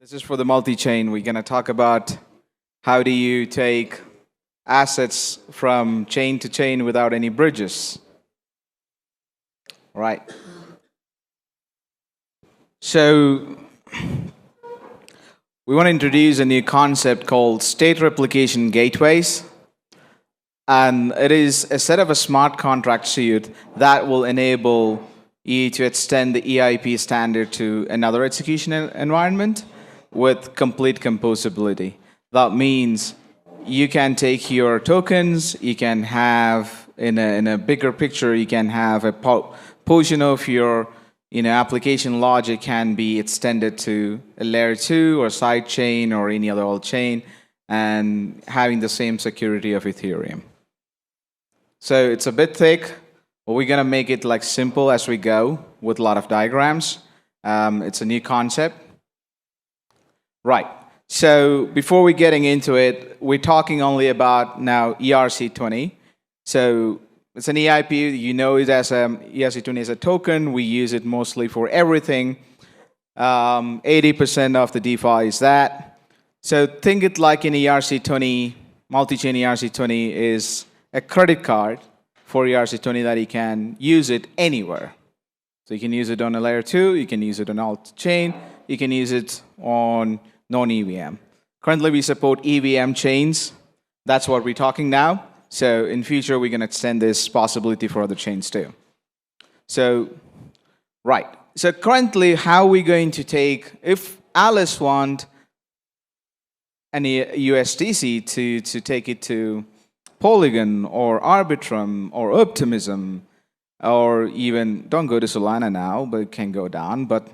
This is for the multi-chain. We're going to talk about how do you take assets from chain to chain without any bridges. Right. So we want to introduce a new concept called state replication gateways. And it is a set of a smart contract suite that will enable you to extend the EIP standard to another execution environment with complete composability. That means you can take your tokens, you can have, in a bigger picture, you can have a portion of your application logic can be extended to a layer 2 or side chain or any other old chain and having the same security of Ethereum. So it's a bit thick, but we're going to make it like simple as we go with a lot of diagrams. It's a new concept. Right. So before we getting into it, we're talking only about now ERC20. So it's an EIP. You know it as ERC20 is a token. We use it mostly for everything. 80% of the DeFi is that. So think it like an ERC20, multi-chain ERC20 is a credit card for ERC20 that you can use it anywhere. So you can use it on a layer 2, you can use it on alt chain, you can use it on non-EVM. Currently we support EVM chains. That's what we're talking now. So in future we're going to extend this possibility for other chains too. So, right. So currently how are we going to take, if Alice want an USDC to take it to Polygon or Arbitrum or Optimism, or even, don't go to Solana now, but it can go down, but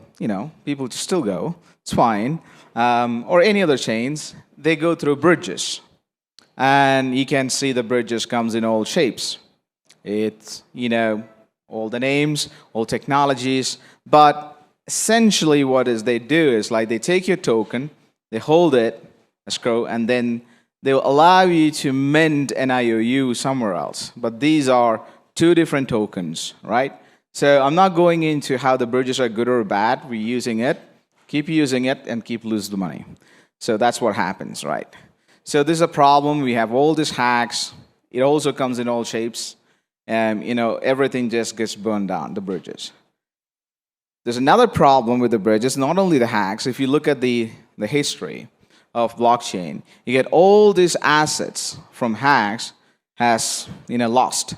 people still go, it's fine, or any other chains, they go through bridges. And you can see the bridges comes in all shapes. It's, all the names, all technologies, but essentially what they do is like they take your token, they hold it, escrow, and then they'll allow you to mint an IOU somewhere else. But these are two different tokens, right? So I'm not going into how the bridges are good or bad. We're using it, keep using it, and keep losing the money. So that's what happens, right? So this is a problem. We have all these hacks. It also comes in all shapes. And, everything just gets burned down, the bridges. There's another problem with the bridges, not only the hacks. If you look at the history of blockchain, you get all these assets from hacks has lost.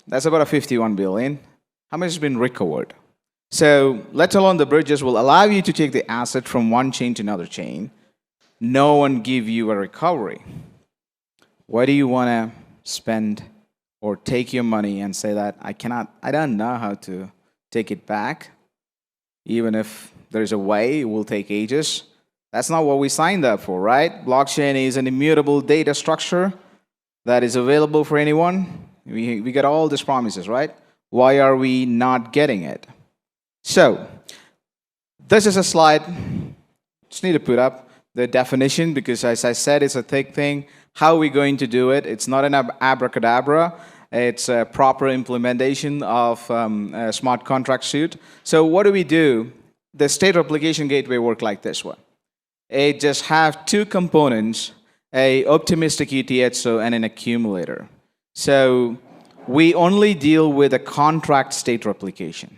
That's about 51 billion. How much has been recovered? So let alone the bridges will allow you to take the asset from one chain to another chain. No one give you a recovery. Why do you want to spend or take your money and say that I don't know how to take it back? Even if there's a way, it will take ages. That's not what we signed up for, right? Blockchain is an immutable data structure that is available for anyone. We get all these promises, right? Why are we not getting it? So, this is a slide. Just need to put up the definition because, as I said, it's a thick thing. How are we going to do it? It's not an abracadabra. It's a proper implementation of a smart contract suite. So what do? The state replication gateway work like this one. It just have two components, a optimistic ETHDenver and an accumulator. So we only deal with a contract state replication.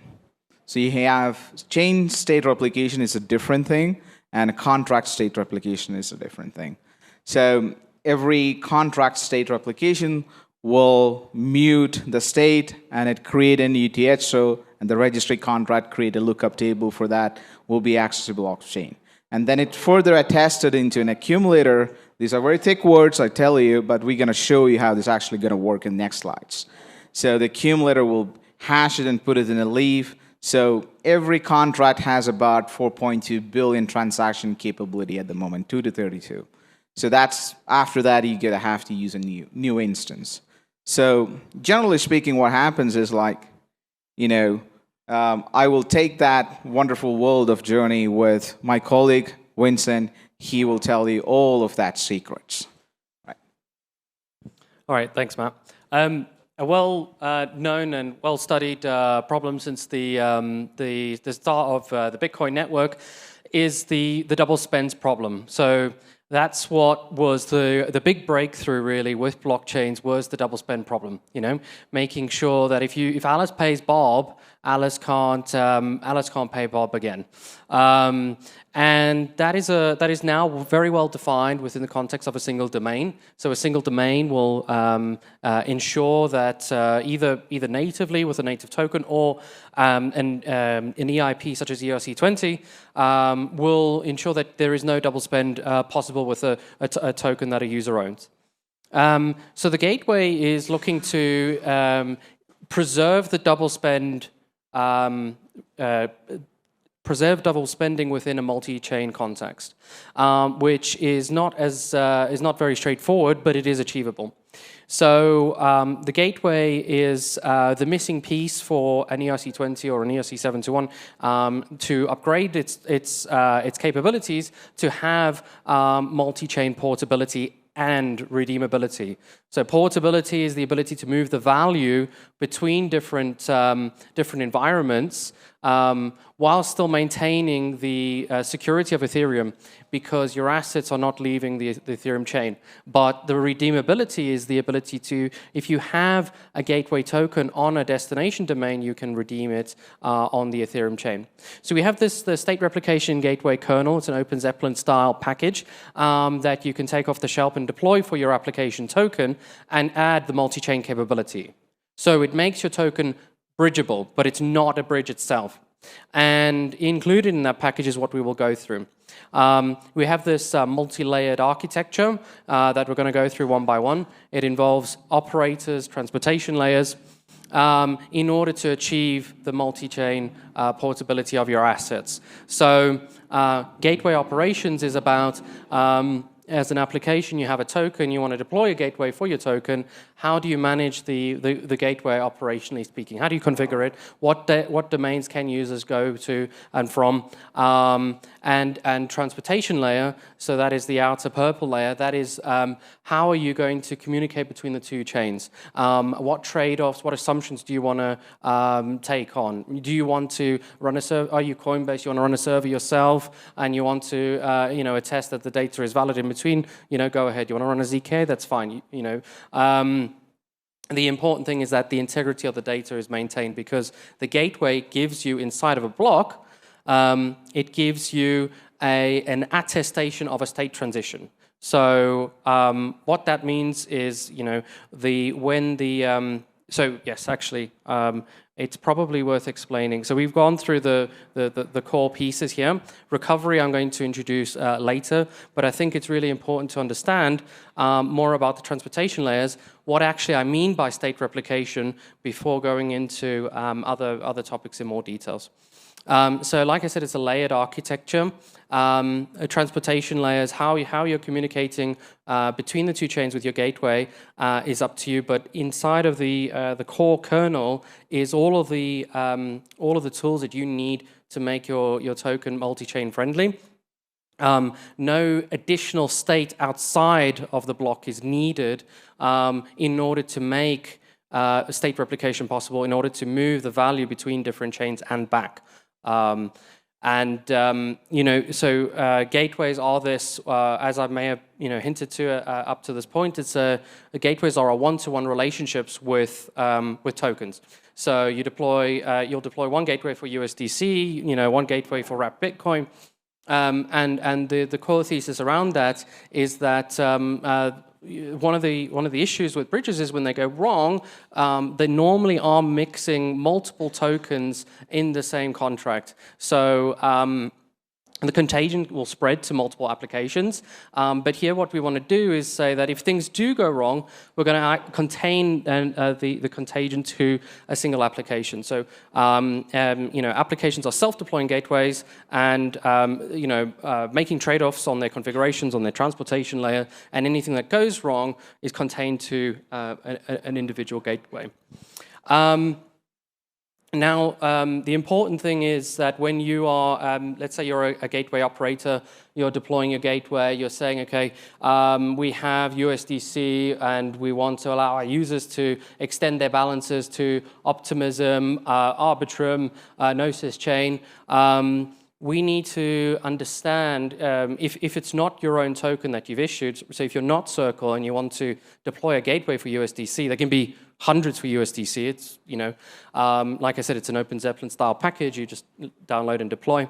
So you have chain state replication is a different thing, and a contract state replication is a different thing. So every contract state replication will mute the state, and it create an ETHDenver, and the registry contract create a lookup table for that will be accessible off chain. And then it further attested into an accumulator. These are very thick words, I tell you, but we're going to show you how this is actually going to work in the next slides. So the accumulator will hash it and put it in a leaf. So every contract has about 4.2 billion transaction capability at the moment, 2 to 32. So that's after that you have to use a new instance. So generally speaking, what happens is like, I will take that wonderful world of journey with my colleague, Vincent. He will tell you all of that secrets. Right. All right, thanks, Matt. A well-known and well-studied problem since the start of the Bitcoin network is the double spend problem. So that's what was the big breakthrough really with blockchains, was the double spend problem. You know, making sure that if Alice pays Bob, Alice can't pay Bob again. And that is now very well defined within the context of a single domain. So a single domain will ensure that either natively with a native token or an EIP such as ERC20 will ensure that there is no double spend possible with a token that a user owns. So the gateway is looking to preserve the double spend. Preserve double spending within a multi-chain context, which is not very straightforward, but it is achievable. So the gateway is the missing piece for an ERC20 or an ERC721 to upgrade its capabilities to have multi-chain portability and redeemability. So portability is the ability to move the value between different environments while still maintaining the security of Ethereum, because your assets are not leaving the Ethereum chain. But the redeemability is the ability to, if you have a gateway token on a destination domain, you can redeem it on the Ethereum chain. So we have the state replication gateway kernel. It's an Open Zeppelin style package that you can take off the shelf and deploy for your application token and add the multi-chain capability. So it makes your token bridgeable, but it's not a bridge itself. And included in that package is what we will go through. We have this multi-layered architecture that we're going to go through one by one. It involves operators, transportation layers, in order to achieve the multi-chain portability of your assets. So gateway operations is about as an application, you have a token, you want to deploy a gateway for your token. How do you manage the gateway operationally speaking? How do you configure it? What domains can users go to and from? And transportation layer, so that is the outer purple layer, that is how are you going to communicate between the two chains? What trade-offs, what assumptions do you want to take on? Do you want to run a server? Are you Coinbase? You want to run a server yourself, and you want to attest that the data is valid in between? Go ahead. You want to run a ZK? That's fine. The important thing is that the integrity of the data is maintained, because the gateway gives you, inside of a block, it gives you an attestation of a state transition. So what that means is, it's probably worth explaining. So we've gone through the core pieces here. Recovery I'm going to introduce later, but I think it's really important to understand more about the transportation layers, what actually I mean by state replication, before going into other topics in more details. So like I said, it's a layered architecture. Transportation layers, how you're communicating between the two chains with your gateway is up to you. But inside of the core kernel is all of the tools that you need to make your token multi-chain friendly. No additional state outside of the block is needed in order to make state replication possible, in order to move the value between different chains and back. Gateways are this, as I may have hinted to up to this point. The gateways are one-to-one relationships with tokens. So you'll deploy one gateway for USDC, one gateway for wrapped Bitcoin, and the core thesis around that is that one of the issues with bridges is when they go wrong, they normally are mixing multiple tokens in the same contract. So the contagion will spread to multiple applications. But here what we want to do is say that if things do go wrong, we're going to contain the contagion to a single application. So applications are self-deploying gateways and making trade-offs on their configurations, on their transportation layer, and anything that goes wrong is contained to an individual gateway. Now, the important thing is that when you are, let's say you're a gateway operator, you're deploying your gateway, you're saying, okay, we have USDC and we want to allow our users to extend their balances to Optimism, Arbitrum, Gnosis chain. we need to understand if it's not your own token that you've issued, so if you're not Circle and you want to deploy a gateway for USDC, there can be hundreds for USDC. It's, like I said, it's an Open Zeppelin style package. You just download and deploy.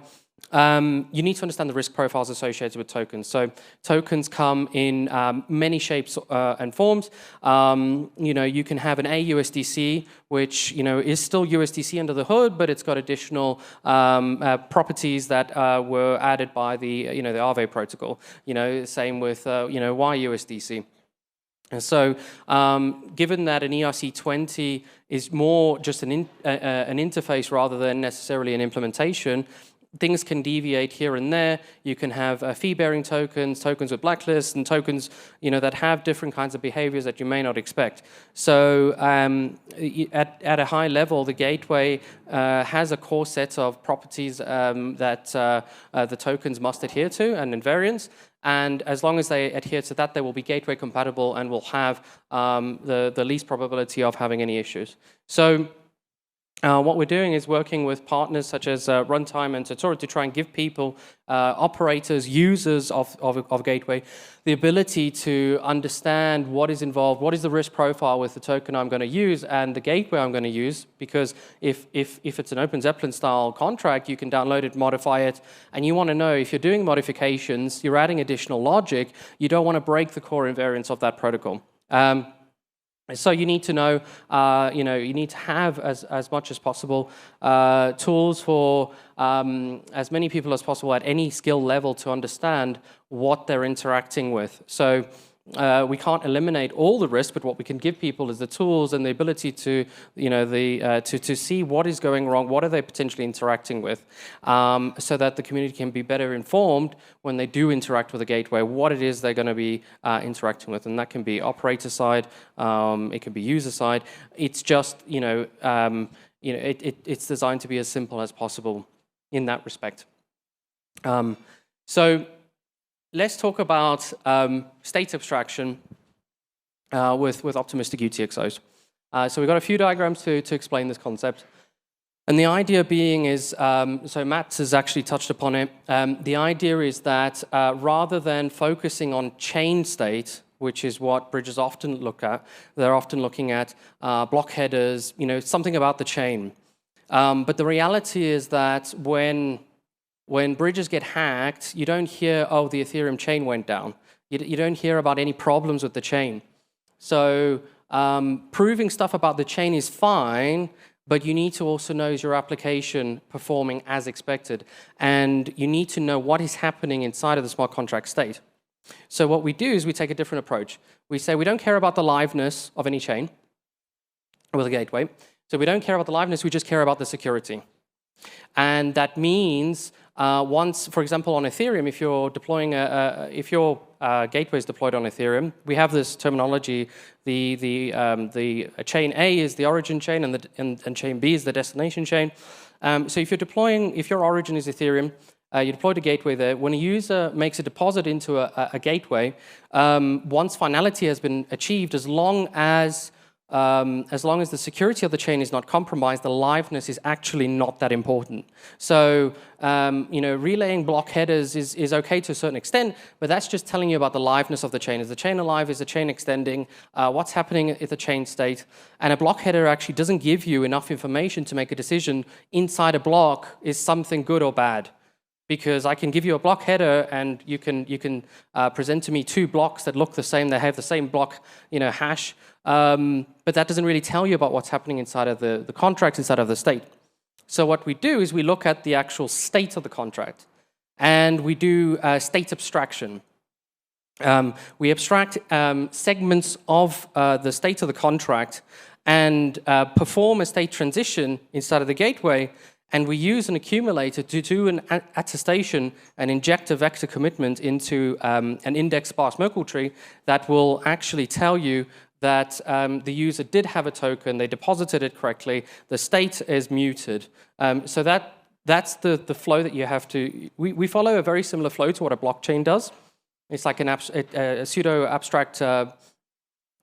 You need to understand the risk profiles associated with tokens. So tokens come in many shapes and forms. You can have an AUSDC, which is still USDC under the hood, but it's got additional properties that were added by the the Aave protocol. Same with YUSDC. And so, given that an ERC20 is more just an interface rather than necessarily an implementation, things can deviate here and there. You can have fee-bearing tokens, tokens with blacklists, and tokens that have different kinds of behaviors that you may not expect. So at a high level, the gateway has a core set of properties that the tokens must adhere to and invariants. And as long as they adhere to that, they will be gateway compatible and will have the least probability of having any issues. So what we're doing is working with partners such as Runtime and Tutorial to try and give people, operators, users of Gateway, the ability to understand what is involved, what is the risk profile with the token I'm going to use and the gateway I'm going to use. Because if it's an Open Zeppelin style contract, you can download it, modify it, and you want to know if you're doing modifications, you're adding additional logic, you don't want to break the core invariance of that protocol. So you need to know, you need to have as much as possible tools for as many people as possible at any skill level to understand what they're interacting with. So we can't eliminate all the risk, but what we can give people is the tools and the ability to, to see what is going wrong, what are they potentially interacting with, so that the community can be better informed when they do interact with a gateway, what it is they're going to be interacting with, and that can be operator side, it can be user side. It's just, it's designed to be as simple as possible in that respect. So let's talk about state abstraction with optimistic UTXOs. So we've got a few diagrams to explain this concept. And the idea being is, so Matt has actually touched upon it, the idea is that rather than focusing on chain state, which is what bridges often look at, they're often looking at block headers, something about the chain. But the reality is that when bridges get hacked, you don't hear, oh, the Ethereum chain went down. You don't hear about any problems with the chain. So proving stuff about the chain is fine, but you need to also know, is your application performing as expected? And you need to know what is happening inside of the smart contract state. So what we do is we take a different approach. We say we don't care about the liveness of any chain with a gateway. So we don't care about the liveness, we just care about the security. And that means once, for example, on Ethereum, if you're deploying, if your gateway is deployed on Ethereum, we have this terminology: the chain A is the origin chain, and chain B is the destination chain. So if you're deploying, if your origin is Ethereum, you deploy the gateway there. When a user makes a deposit into a gateway, once finality has been achieved, as long as the security of the chain is not compromised, the liveness is actually not that important. So, relaying block headers is okay to a certain extent, but that's just telling you about the liveness of the chain. Is the chain alive? Is the chain extending? What's happening at the chain state? And a block header actually doesn't give you enough information to make a decision inside a block is something good or bad. Because I can give you a block header and you can present to me two blocks that look the same, they have the same block hash, but that doesn't really tell you about what's happening inside of the contract, inside of the state. So what we do is we look at the actual state of the contract and we do state abstraction. We abstract segments of the state of the contract and perform a state transition inside of the gateway. And we use an accumulator to do an attestation and inject a vector commitment into an index sparse Merkle tree that will actually tell you that the user did have a token, they deposited it correctly, the state is muted. So that's the flow that you have to... We follow a very similar flow to what a blockchain does. It's like a pseudo-abstract flow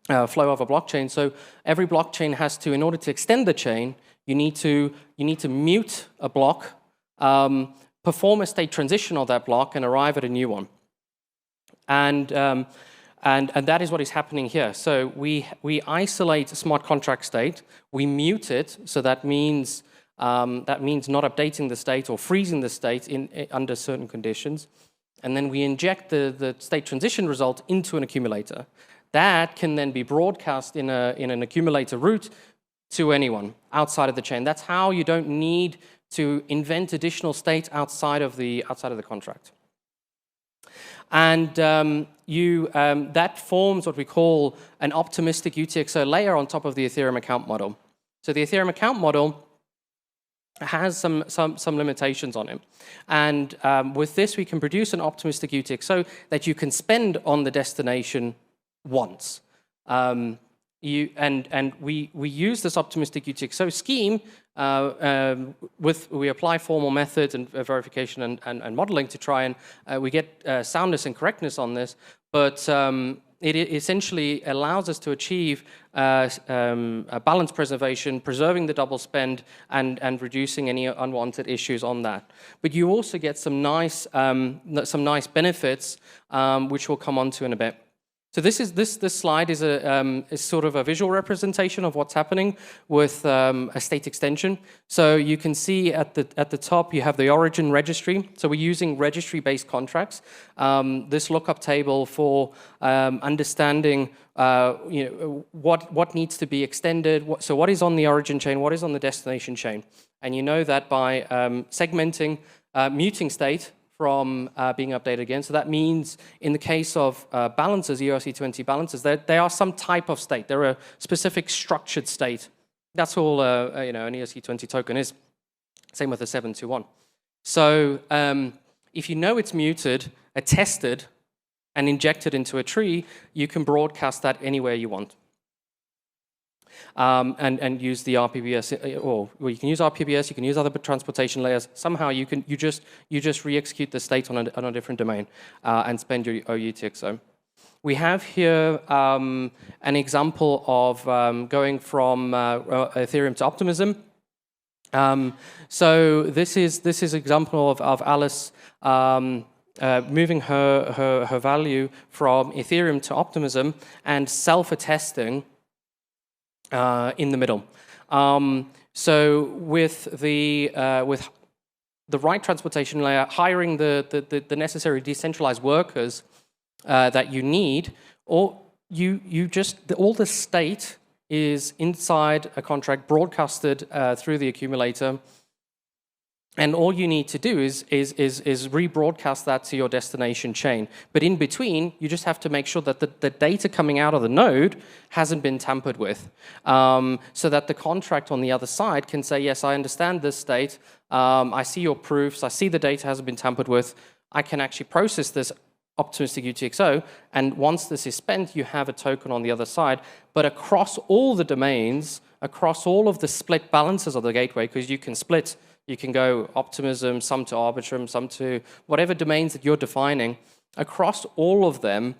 of a blockchain. So every blockchain has to, in order to extend the chain, you need to mute a block, perform a state transition of that block and arrive at a new one. And that is what is happening here. So we isolate a smart contract state, we mute it, so that means not updating the state or freezing the state under certain conditions, and then we inject the state transition result into an accumulator. That can then be broadcast in an accumulator route to anyone outside of the chain. That's how you don't need to invent additional state outside of the contract. And that forms what we call an optimistic UTXO layer on top of the Ethereum account model. So the Ethereum account model has some limitations on it. And with this, we can produce an optimistic UTXO that you can spend on the destination once. We use this optimistic UTXO scheme we apply formal methods and verification and modeling to try and we get soundness and correctness on this, but it essentially allows us to achieve a balance preservation, preserving the double spend and reducing any unwanted issues on that. But you also get some nice benefits, which we'll come on to in a bit. So this slide is sort of a visual representation of what's happening with a state extension. So you can see at the top you have the origin registry. So we're using registry-based contracts. This lookup table for understanding what needs to be extended. So what is on the origin chain? What is on the destination chain? And you know that by segmenting muting state from being updated again. So that means in the case of balances, ERC20 balances, they are some type of state. They're a specific structured state. That's all an ERC20 token is. Same with the 721. So if you know it's muted, attested, and injected into a tree, you can broadcast that anywhere you want. And use the RPBS, or you can use RPBS, you can use other transportation layers. Somehow you just re-execute the state on a different domain and spend your oUTXO. We have here an example of going from Ethereum to Optimism. So this is an example of Alice moving her value from Ethereum to Optimism and self-attesting in the middle. So with the right transportation layer, hiring the necessary decentralized workers that you need, or all the state is inside a contract broadcasted through the accumulator. And all you need to do is rebroadcast that to your destination chain. But in between, you just have to make sure that the data coming out of the node hasn't been tampered with, so that the contract on the other side can say, yes, I understand this state, I see your proofs, I see the data hasn't been tampered with, I can actually process this optimistic UTXO, and once this is spent, you have a token on the other side. But across all the domains, across all of the split balances of the gateway, because you can split, you can go Optimism, some to Arbitrum, some to whatever domains that you're defining. Across all of them,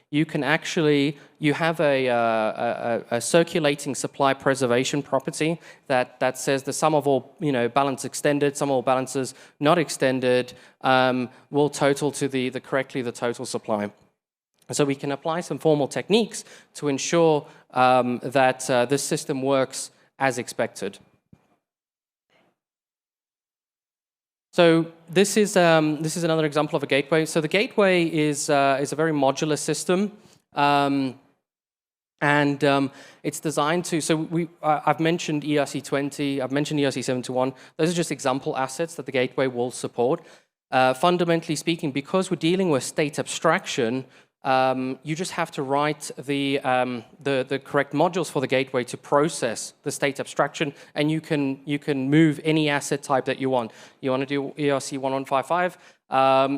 you can actually, you have a circulating supply preservation property that says the sum of all balance extended, sum of all balances not extended will total to the total supply. So we can apply some formal techniques to ensure that this system works as expected. So this is another example of a gateway. So the gateway is a very modular system, and it's designed to. So I've mentioned ERC20, I've mentioned ERC721. Those are just example assets that the gateway will support. Fundamentally speaking, because we're dealing with state abstraction, you just have to write the correct modules for the gateway to process the state abstraction, and you can move any asset type that you want. You want to do ERC1155,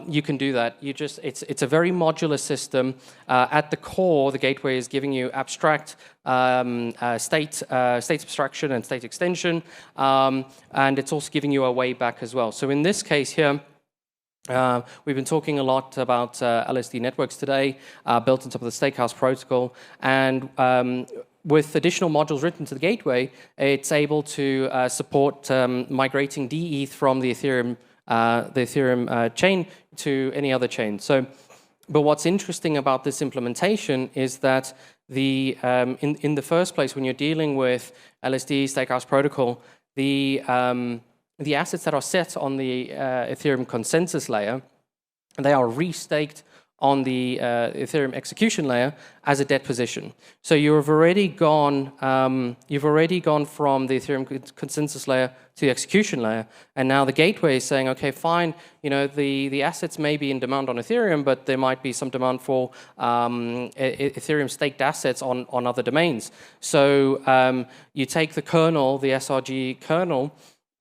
you can do that. It's a very modular system. At the core, the gateway is giving you abstract state abstraction and state extension, and it's also giving you a way back as well. So in this case here, we've been talking a lot about LSD networks today, built on top of the Stakehouse protocol, and with additional modules written to the gateway, it's able to support migrating DETH from the Ethereum the Ethereum chain to any other chain. So, but what's interesting about this implementation is that in the first place, when you're dealing with LSD, Stakehouse protocol, the assets that are set on the Ethereum consensus layer, they are restaked on the Ethereum execution layer as a debt position. So you've already gone from the Ethereum consensus layer to the execution layer, and now the gateway is saying, okay, fine, the assets may be in demand on Ethereum, but there might be some demand for Ethereum staked assets on other domains. So you take the kernel, the SRG kernel,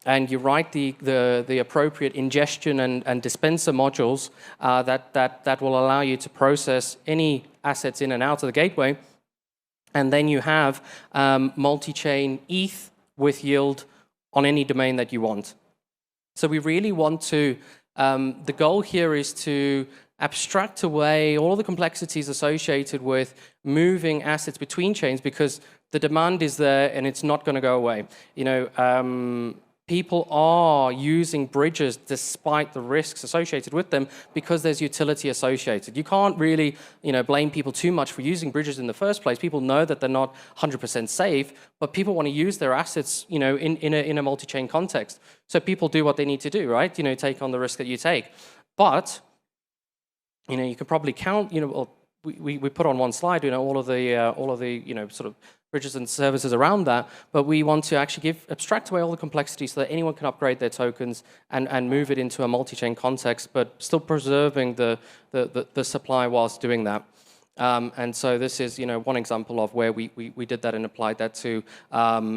and you write the appropriate ingestion and dispenser modules that will allow you to process any assets in and out of the gateway. And then you have multi-chain ETH with yield on any domain that you want. So we really want to, the goal here is to abstract away all the complexities associated with moving assets between chains, because the demand is there and it's not going to go away. People are using bridges despite the risks associated with them because there's utility associated. You can't really, blame people too much for using bridges in the first place. People know that they're not 100% safe, but people want to use their assets, in a multi-chain context. So people do what they need to do, right? Take on the risk that you take. But, you can probably count, we put on one slide, all of the sort of bridges and services around that, but we want to actually abstract away all the complexity so that anyone can upgrade their tokens and move it into a multi-chain context, but still preserving the supply whilst doing that. And so this is, one example of where we did that and applied that to.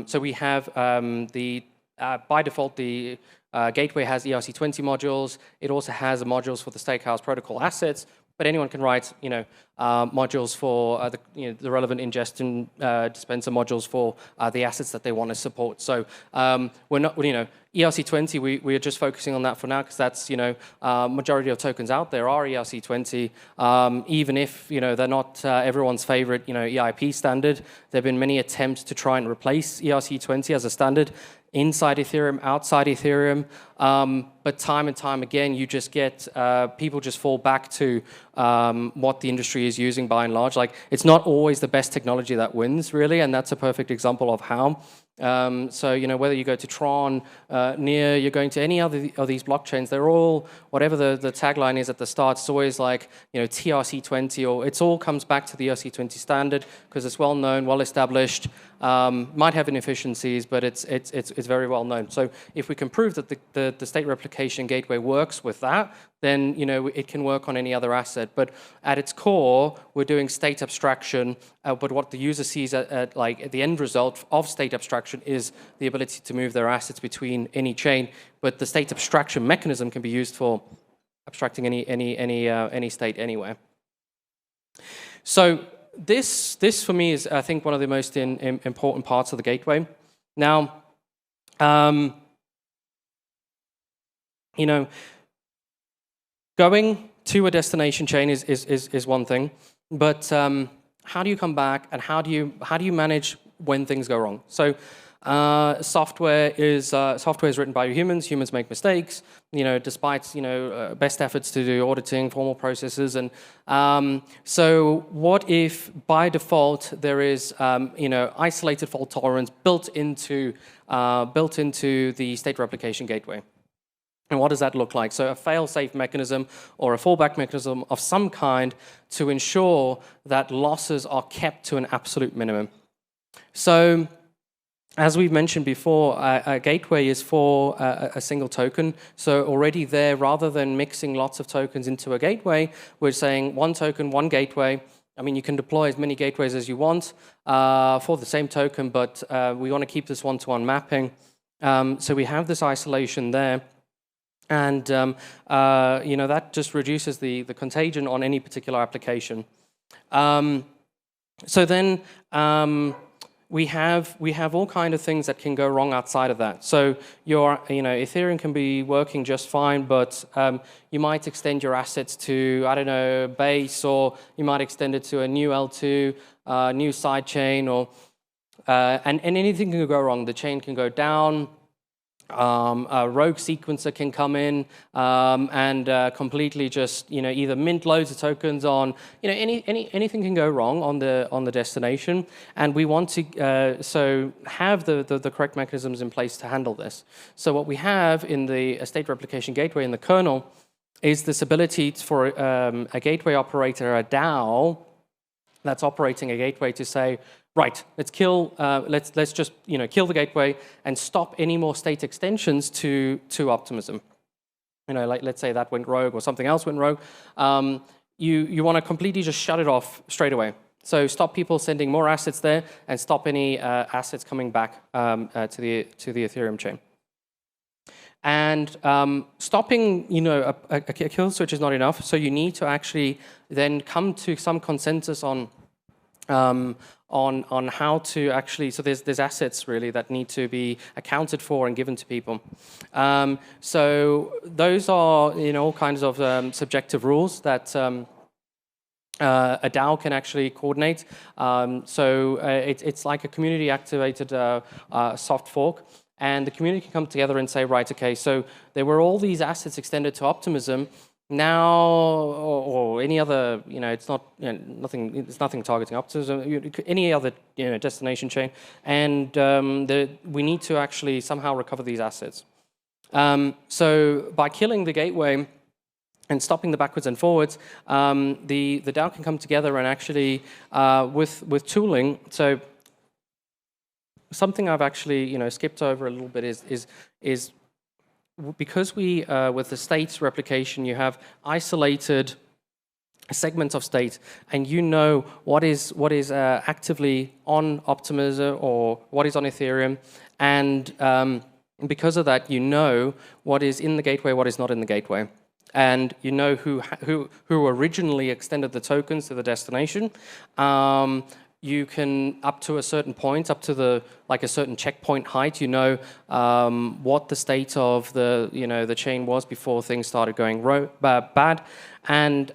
So we have by default, the gateway has ERC20 modules. It also has modules for the Stakehouse protocol assets, but anyone can write, modules for the relevant ingestion dispenser modules for the assets that they want to support. So we're not, ERC20, we are just focusing on that for now because that's, majority of tokens out there are ERC20. Even if, they're not everyone's favorite, EIP standard. There have been many attempts to try and replace ERC20 as a standard inside Ethereum, outside Ethereum, but time and time again, you just get, people just fall back to what the industry is using by and large. Like, it's not always the best technology that wins, really, and that's a perfect example of how. So, whether you go to Tron, Near, you're going to any other of these blockchains, they're all, whatever the tagline is at the start, it's always like, TRC20, or it all comes back to the ERC20 standard because it's well known, well established, might have inefficiencies, but it's very well known. So if we can prove that the state replication gateway works with that, then it can work on any other asset. But at its core, we're doing state abstraction. But what the user sees at the end result of state abstraction is the ability to move their assets between any chain. But the state abstraction mechanism can be used for abstracting any state anywhere. So this for me is, I think, one of the most important parts of the gateway. Now, going to a destination chain is one thing, but how do you come back, and how do you manage when things go wrong? So software is written by humans. Humans make mistakes, despite best efforts to do auditing, formal processes, and so what if by default there is isolated fault tolerance built into the state replication gateway? And what does that look like? So a fail-safe mechanism or a fallback mechanism of some kind to ensure that losses are kept to an absolute minimum. So as we've mentioned before, a gateway is for a single token. So already there, rather than mixing lots of tokens into a gateway, we're saying one token, one gateway. I mean, you can deploy as many gateways as you want for the same token, but we want to keep this one-to-one mapping. So we have this isolation there. And that just reduces the contagion on any particular application. So then we have all kind of things that can go wrong outside of that. So Ethereum can be working just fine, but you might extend your assets to, I don't know, Base, or you might extend it to a new L2, new sidechain, or and anything can go wrong. The chain can go down. A rogue sequencer can come in and completely just either mint loads of tokens on anything can go wrong on the destination, and we want to so have the correct mechanisms in place to handle this. So what we have in the state replication gateway in the kernel is this ability for a gateway operator, a DAO that's operating a gateway, to say, right, let's just kill the gateway and stop any more state extensions to optimism. Like let's say that went rogue or something else went rogue. You want to completely just shut it off straight away. So stop people sending more assets there and stop any assets coming back to the Ethereum chain. And stopping, a kill switch is not enough. So you need to actually then come to some consensus on how to actually, so there's assets really that need to be accounted for and given to people. So those are all kinds of subjective rules that a DAO can actually coordinate. So it's like a community activated soft fork. And the community can come together and say, right, okay, so there were all these assets extended to optimism. Now, or any other, it's not nothing. It's nothing targeting optimism. Any other destination chain, and we need to actually somehow recover these assets. So by killing the gateway and stopping the backwards and forwards, the DAO can come together and actually with tooling. So something I've actually skipped over a little bit is because we with the state replication, you have isolated segments of state, and what is actively on Optimism or what is on Ethereum, and because of that, what is in the gateway, what is not in the gateway, and who originally extended the tokens to the destination. You can, up to a certain point, up to a certain checkpoint height, what the state of the chain was before things started going bad, and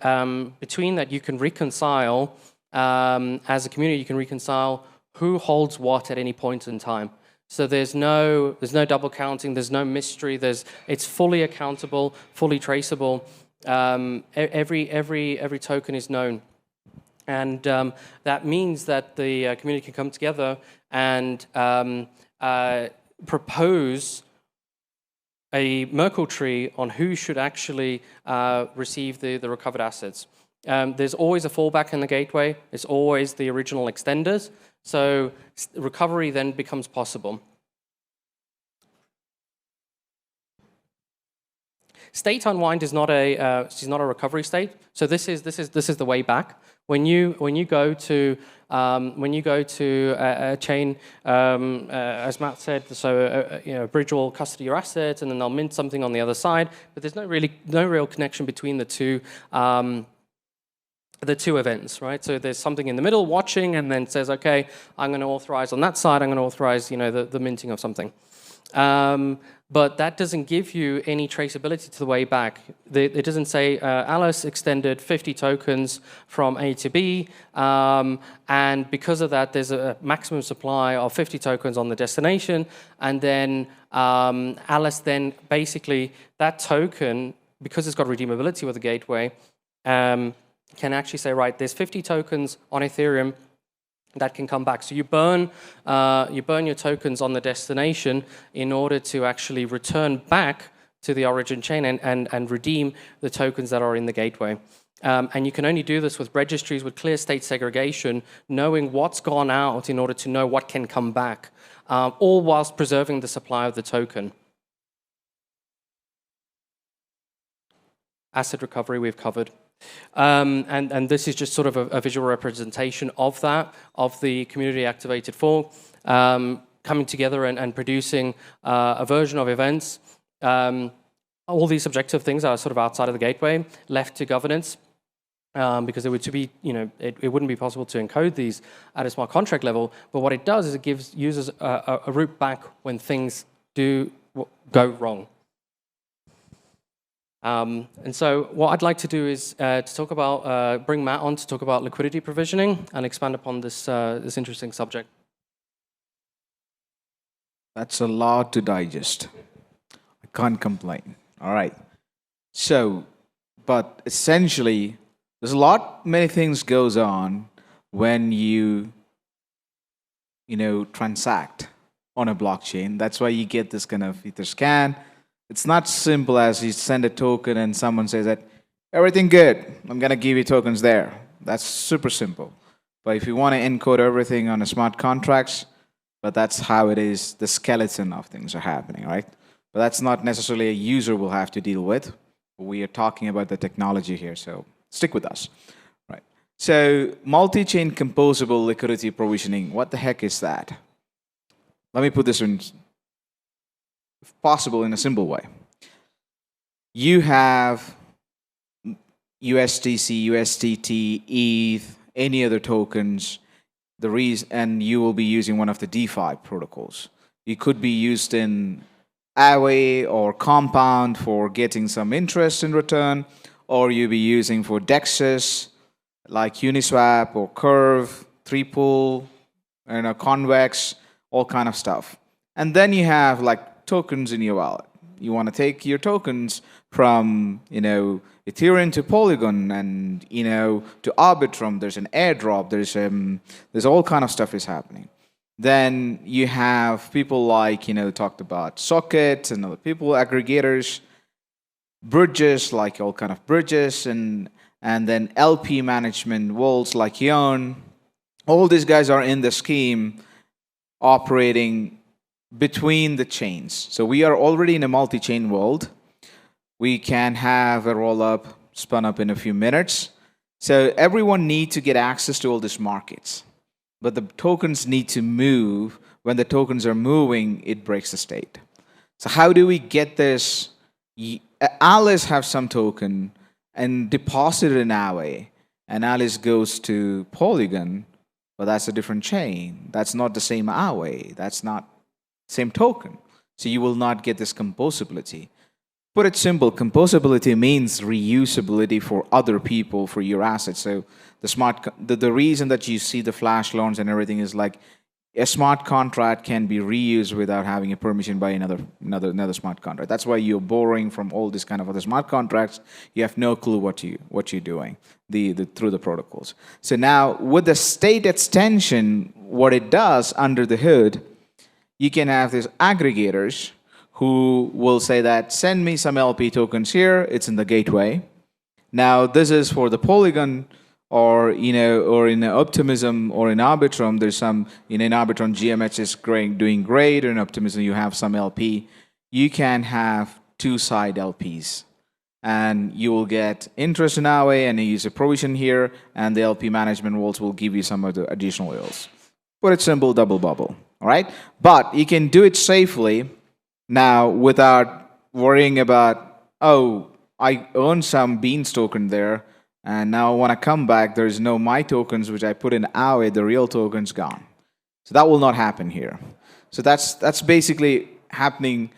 between that you can reconcile, as a community, you can reconcile who holds what at any point in time. So there's no double counting, there's no mystery, it's fully accountable, fully traceable. Every token is known. And that means that the community can come together and propose a Merkle tree on who should actually receive the recovered assets. There's always a fallback in the gateway. It's always the original extenders. So recovery then becomes possible. State unwind is not a recovery state. So this is the way back. When you go to a chain, as Matt said, so a bridge will custody your assets and then they'll mint something on the other side. But there's no real connection between the two events, right? So there's something in the middle watching and then says, okay, I'm going to authorize on that side. I'm going to authorize the minting of something. But that doesn't give you any traceability to the way back. It doesn't say Alice extended 50 tokens from A to B, and because of that, there's a maximum supply of 50 tokens on the destination, and then Alice then basically, that token, because it's got redeemability with the gateway, can actually say, right, there's 50 tokens on Ethereum that can come back. So you burn your tokens on the destination in order to actually return back to the origin chain and redeem the tokens that are in the gateway. And you can only do this with registries with clear state segregation, knowing what's gone out in order to know what can come back, all whilst preserving the supply of the token. Asset recovery we've covered. And this is just sort of a visual representation of that, of the community-activated fork, coming together and producing a version of events. All these subjective things are sort of outside of the gateway, left to governance, because it wouldn't be possible to encode these at a smart contract level. But what it does is it gives users a route back when things do go wrong. And so what I'd like to do is to talk about, bring Matt on to talk about liquidity provisioning and expand upon this interesting subject. That's a lot to digest. Can't complain. All right. So, but essentially, there's many things goes on when you transact on a blockchain. That's why you get this kind of Etherscan. It's not simple as you send a token and someone says that everything good, I'm gonna give you tokens there. That's super simple. But if you want to encode everything on a smart contracts, but that's how it is, the skeleton of things are happening, right? But that's not necessarily a user will have to deal with. We are talking about the technology here, so stick with us. Right. So multi-chain composable liquidity provisioning, what the heck is that? Let me put this in, if possible, in a simple way. You have USDC, USDT, ETH, any other tokens, and you will be using one of the DeFi protocols. It could be used in Aave or Compound for getting some interest in return, or you'll be using for DEXs like Uniswap or Curve, Threepool, Convex, all kind of stuff. And then you have like tokens in your wallet. You want to take your tokens from Ethereum to Polygon and to Arbitrum. There's an airdrop. There's all kind of stuff is happening. Then you have people like talked about sockets and other people, aggregators, bridges, like all kind of bridges, and then LP management walls like Yarn. All these guys are in the scheme operating between the chains. So we are already in a multi-chain world. We can have a roll-up spun up in a few minutes. So everyone needs to get access to all these markets. But the tokens need to move. When the tokens are moving, it breaks the state. So how do we get this? Alice have some token and deposit it in Aave, and Alice goes to Polygon, but that's a different chain. That's not the same Aave. That's not same token. So you will not get this composability. Put it simple, composability means reusability for other people for your assets. So the reason that you see the flash loans and everything is like a smart contract can be reused without having a permission by another smart contract. That's why you're borrowing from all these kind of other smart contracts. You have no clue what you're doing through the protocols. So now with the state extension, what it does under the hood, you can have these aggregators who will say that send me some LP tokens here. It's in the gateway. Now this is for the Polygon, or or in Optimism or in Arbitrum. There's some in Arbitrum GMH is doing great. Or in Optimism you have some LP. You can have two-side LPs, and you will get interest in Aave, and you use a provision here, and the LP management walls will give you some of the additional yields. Put it simple, double bubble. All right, but you can do it safely now without worrying about, oh, I earned some Beans token there, and now when I come back, there's no my tokens which I put in Aave, the real token's gone. So that will not happen here. So that's basically happening.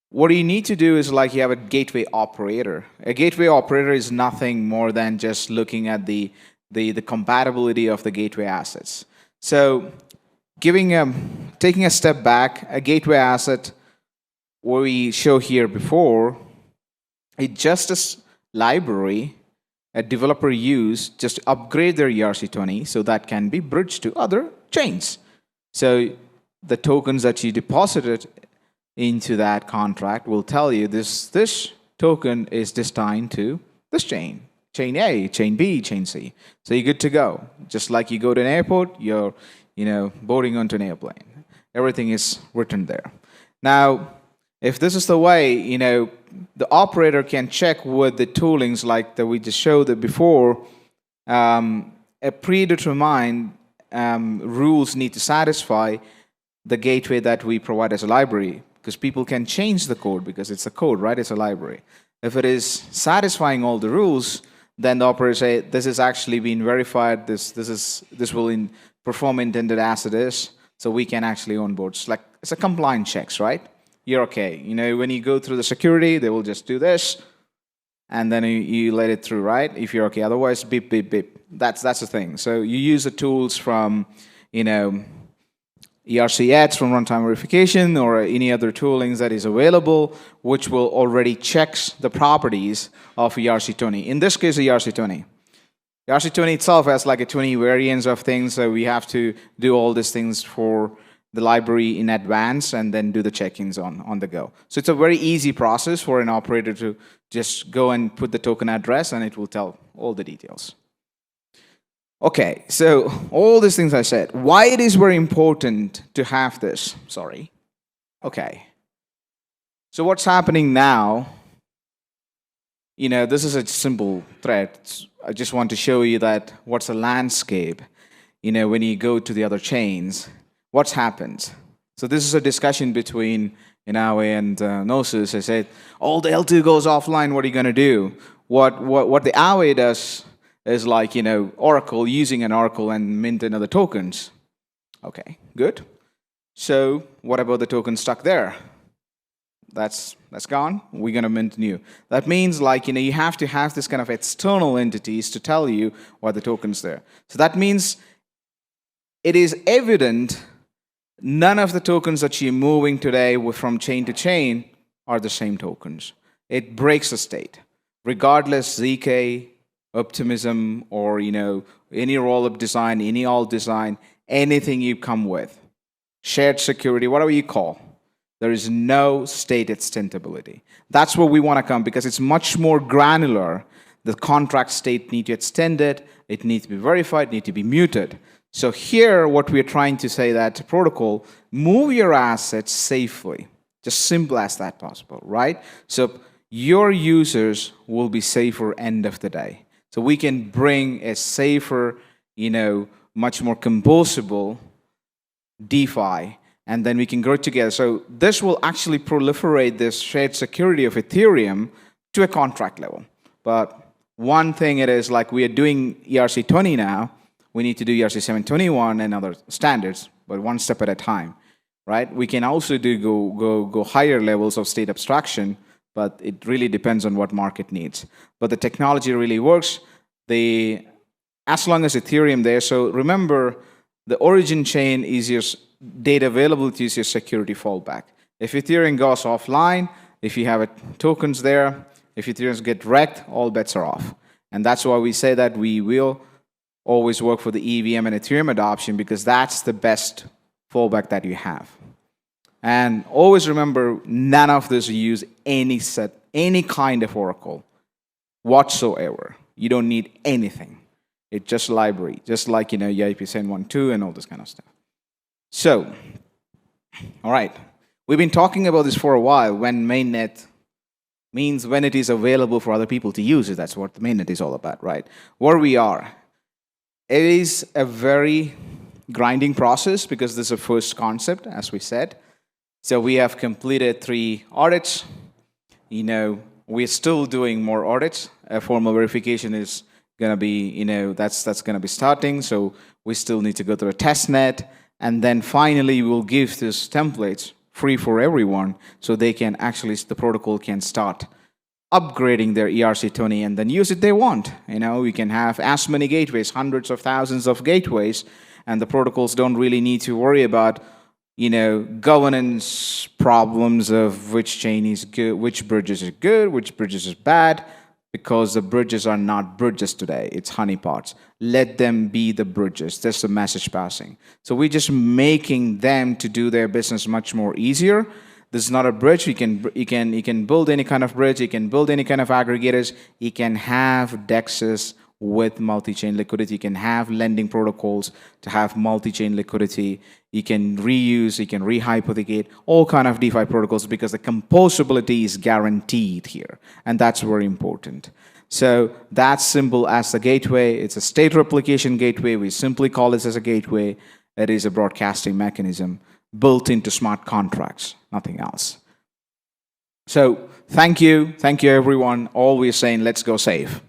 What you need to do is like you have a gateway operator. A gateway operator is nothing more than just looking at the compatibility of the gateway assets. So taking a step back, a gateway asset, what we show here before, it's just a library a developer use just to upgrade their ERC20 so that can be bridged to other chains. So the tokens that you deposited into that contract will tell you this token is destined to this chain. Chain A, chain B, chain C. So you're good to go. Just like you go to an airport, you're boarding onto an airplane. Everything is written there. Now, if this is the way, the operator can check with the toolings like that we just showed before, a predetermined rules need to satisfy the gateway that we provide as a library, because people can change the code because it's a code, right? It's a library. If it is satisfying all the rules, then the operator say this is actually being verified. This will perform intended as it is, so we can actually onboard. It's a compliance checks, right? You're okay. When you go through the security, they will just do this, and then you let it through, right? If you're okay. Otherwise, beep, beep, beep. That's the thing. So you use the tools from, ERC8 from runtime verification or any other toolings that is available, which will already checks the properties of ERC20. In this case, ERC20. ERC20 itself has like a 20 variants of things, so we have to do all these things for the library in advance and then do the check-ins on the go. So it's a very easy process for an operator to just go and put the token address and it will tell all the details. Okay, so all these things I said, why it is very important to have this, sorry. Okay, so what's happening now, you know, this is a simple thread. I just want to show you that what's the landscape, you know, when you go to the other chains, what's happened. So this is a discussion between Inaue and Gnosis. I said, all the L2 goes offline, what are you going to do? What the Aue does is like, you know, Oracle, using an Oracle and mint another tokens. Okay, good. So what about the token stuck there? That's gone. We're going to mint new. That means, like, you know, you have to have this kind of external entities to tell you what the token's there. So that means it is evident none of the tokens that you're moving today from chain to chain are the same tokens. It breaks the state. Regardless, ZK, optimism, or, you know, any roll-up design, any alt design, anything you come with, shared security, whatever you call, there is no state extendability. That's where we want to come, because it's much more granular. The contract state needs to extend it, it needs to be verified, it needs to be muted. So here, what we're trying to say that protocol, move your assets safely. Just simple as that possible, right? So your users will be safer end of the day. So we can bring a safer, you know, much more composable DeFi, and then we can grow together. So this will actually proliferate this shared security of Ethereum to a contract level. But one thing it is, like, we are doing ERC20 now, we need to do ERC721 and other standards, but one step at a time, right? We can also go higher levels of state abstraction, but it really depends on what market needs. But the technology really works. As long as Ethereum there, so remember, the origin chain is your data availability is your security fallback. If Ethereum goes offline, if you have tokens there, if Ethereum get wrecked, all bets are off. And that's why we say that we will always work for the EVM and Ethereum adoption, because that's the best fallback that you have. And always remember, none of this use any kind of Oracle whatsoever. You don't need anything. It's just library, just like, you know, EIP712 and all this kind of stuff. So, all right. We've been talking about this for a while. Wen Mainnet means when it is available for other people to use it. That's what the mainnet is all about, right? Where we are. It is a very grinding process, because this is a first concept, as we said. So we have completed 3 audits. You know, we're still doing more audits. A formal verification is going to be, you know, that's going to be starting. So we still need to go through a test net. And then finally, we'll give these templates free for everyone, so they can actually, the protocol can start upgrading their ERC20 and then use it they want. You know, we can have as many gateways, hundreds of thousands of gateways, and the protocols don't really need to worry about, you know, governance problems of which chain is good, which bridges is good, which bridges is bad, because the bridges are not bridges today. It's honeypots. Let them be the bridges. That's the message passing. So we're just making them to do their business much more easier. This is not a bridge. You can build any kind of bridge. You can build any kind of aggregators. You can have DEXs with multi-chain liquidity. You can have lending protocols to have multi-chain liquidity. You can reuse, you can rehypothecate, all kind of DeFi protocols, because the composability is guaranteed here. And that's very important. So that's simple as the gateway. It's a state replication gateway. We simply call this as a gateway. It is a broadcasting mechanism built into smart contracts, nothing else. So thank you everyone. Always saying, let's go safe.